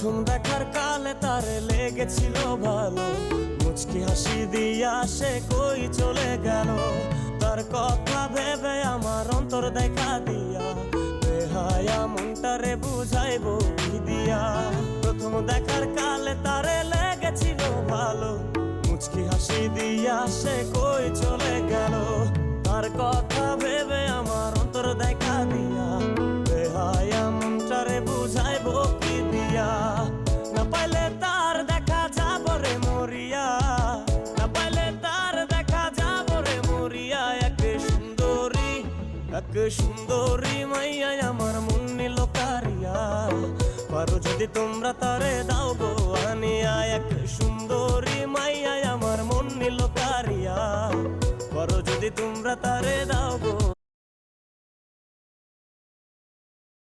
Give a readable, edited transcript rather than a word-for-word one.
প্রথম দেখার কালে তারে লেগেছিল ভালো, মুচকি হাসি দিয়া সে কই চলে গেল। তার কথা ভেবে আমার অন্তর দেখা দিয়া, বেহায়া মনটারে বুঝাইবো কি দিয়া। প্রথম দেখার কালে তারে লেগেছিল ভালো, মুচকি হাসি দিয়া সে কই চলে গেল। তার কথা ভেবে আমার অন্তর দেখা দিয়া, বেহায়া মনটারে বুঝাইবো কি দিয়া। না পাইলে তার দেখা যাব রে মরিয়া, না পাইলে তার দেখা যাব রে মরিয়া। এক সুন্দরী মাইয়া আমার মন নিল কারিয়া, পারো যদি তোমরা তারে দাও গো আনিয়া। এক সুন্দরী মাইয়া আমার মন নিল কারিয়া, পারো যদি তোমরা তারে দাও গো